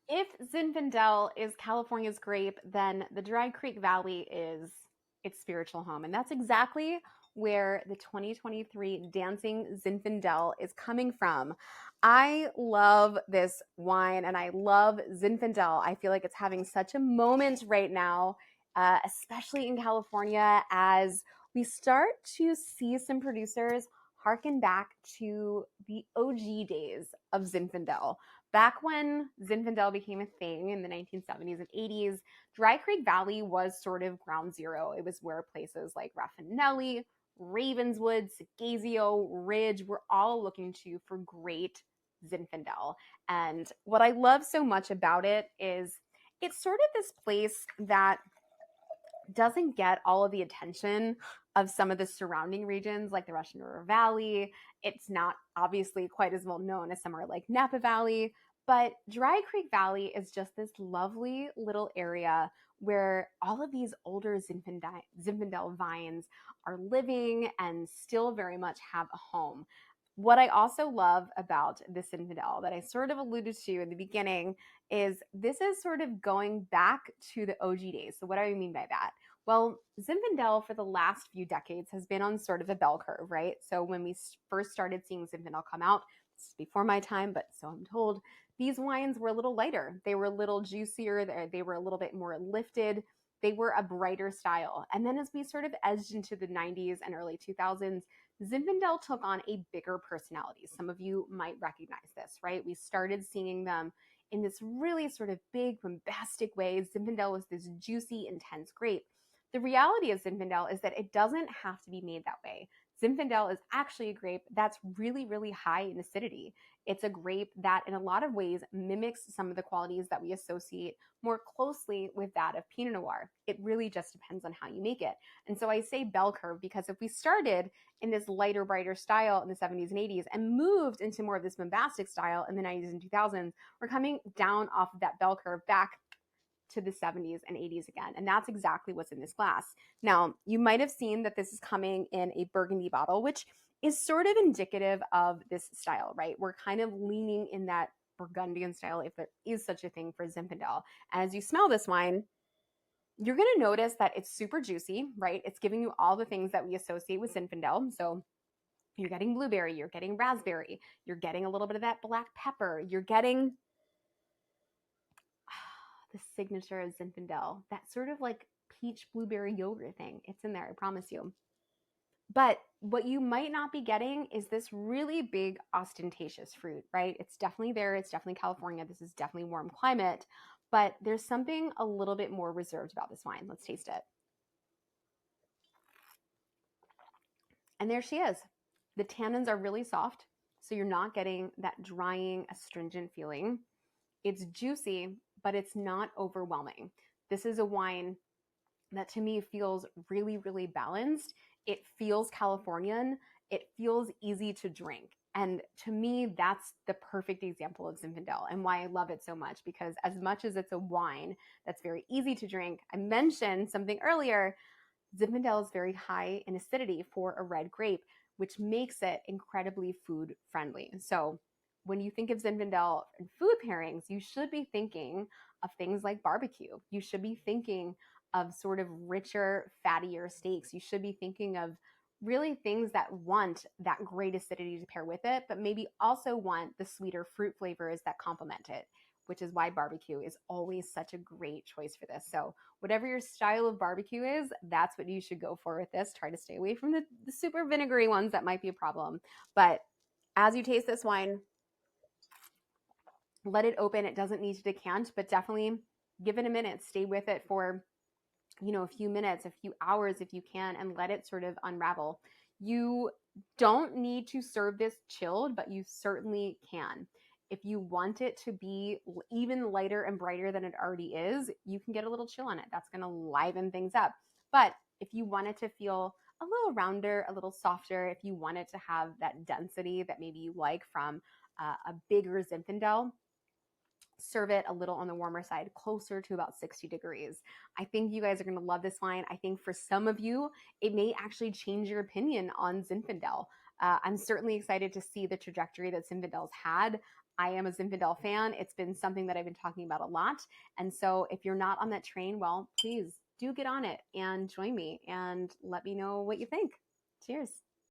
If Zinfandel is California's grape, then the Dry Creek Valley is its spiritual home. And that's exactly where the 2023 Dancing Zinfandel is coming from. I love this wine and I love Zinfandel. I feel like it's having such a moment right now, especially in California, as we start to see some producers harken back to the OG days of Zinfandel. Back when Zinfandel became a thing in the 1970s and 80s, Dry Creek Valley was sort of ground zero. It was where places like Raffinelli, Ravenswood, Segazio, Ridge were all looking to for great Zinfandel. And what I love so much about it is it's sort of this place that doesn't get all of the attention of some of the surrounding regions like the Russian River Valley. It's not obviously quite as well known as somewhere like Napa Valley, but Dry Creek Valley is just this lovely little area where all of these older Zinfandel vines are living and still very much have a home. What I also love about this Zinfandel that I sort of alluded to in the beginning is this is sort of going back to the OG days. So what do I mean by that? Well, Zinfandel for the last few decades has been on sort of a bell curve, right? So when we first started seeing Zinfandel come out, this is before my time, but so I'm told, these wines were a little lighter. They were a little juicier. They were a little bit more lifted. They were a brighter style. And then as we sort of edged into the 90s and early 2000s, Zinfandel took on a bigger personality. Some of you might recognize this, right? We started seeing them in this really sort of big, bombastic way. Zinfandel was this juicy, intense grape. The reality of Zinfandel is that it doesn't have to be made that way. Zinfandel is actually a grape that's really, really high in acidity. It's a grape that, in a lot of ways, mimics some of the qualities that we associate more closely with that of Pinot Noir. It really just depends on how you make it. And so I say bell curve because if we started in this lighter, brighter style in the 70s and 80s and moved into more of this bombastic style in the 90s and 2000s, we're coming down off of that bell curve back to the 70s and 80s again. And that's exactly what's in this glass. Now, you might have seen that this is coming in a burgundy bottle, which is sort of indicative of this style, right? We're kind of leaning in that Burgundian style, if there is such a thing for Zinfandel. And as you smell this wine, you're going to notice that it's super juicy, right? It's giving you all the things that we associate with Zinfandel. So you're getting blueberry, you're getting raspberry, you're getting a little bit of that black pepper, you're getting the signature of Zinfandel, that sort of like peach blueberry yogurt thing. It's in there, I promise you. But what you might not be getting is this really big, ostentatious fruit, right? It's definitely there. It's definitely California. This is definitely warm climate. But there's something a little bit more reserved about this wine. Let's taste it. And there she is. The tannins are really soft, so you're not getting that drying, astringent feeling. It's juicy, but it's not overwhelming. This is a wine that to me feels really, really balanced. It feels Californian. It feels easy to drink. And to me, that's the perfect example of Zinfandel and why I love it so much. Because as much as it's a wine that's very easy to drink, I mentioned something earlier, Zinfandel is very high in acidity for a red grape, which makes it incredibly food friendly. So when you think of Zinfandel and food pairings, you should be thinking of things like barbecue. You should be thinking of sort of richer, fattier steaks. You should be thinking of really things that want that great acidity to pair with it, but maybe also want the sweeter fruit flavors that complement it, which is why barbecue is always such a great choice for this. So whatever your style of barbecue is, that's what you should go for with this. Try to stay away from the super vinegary ones that might be a problem. But as you taste this wine, let it open. It doesn't need to decant, but definitely give it a minute. Stay with it for, a few minutes, a few hours if you can, and let it sort of unravel. You don't need to serve this chilled, but you certainly can. If you want it to be even lighter and brighter than it already is, you can get a little chill on it. That's going to liven things up. But if you want it to feel a little rounder, a little softer, if you want it to have that density that maybe you like from a bigger Zinfandel, serve it a little on the warmer side, closer to about 60 degrees. I think you guys are going to love this wine. I think for some of you, it may actually change your opinion on Zinfandel. I'm certainly excited to see the trajectory that Zinfandel's had. I am a Zinfandel fan. It's been something that I've been talking about a lot. And so if you're not on that train, well, please do get on it and join me and let me know what you think. Cheers.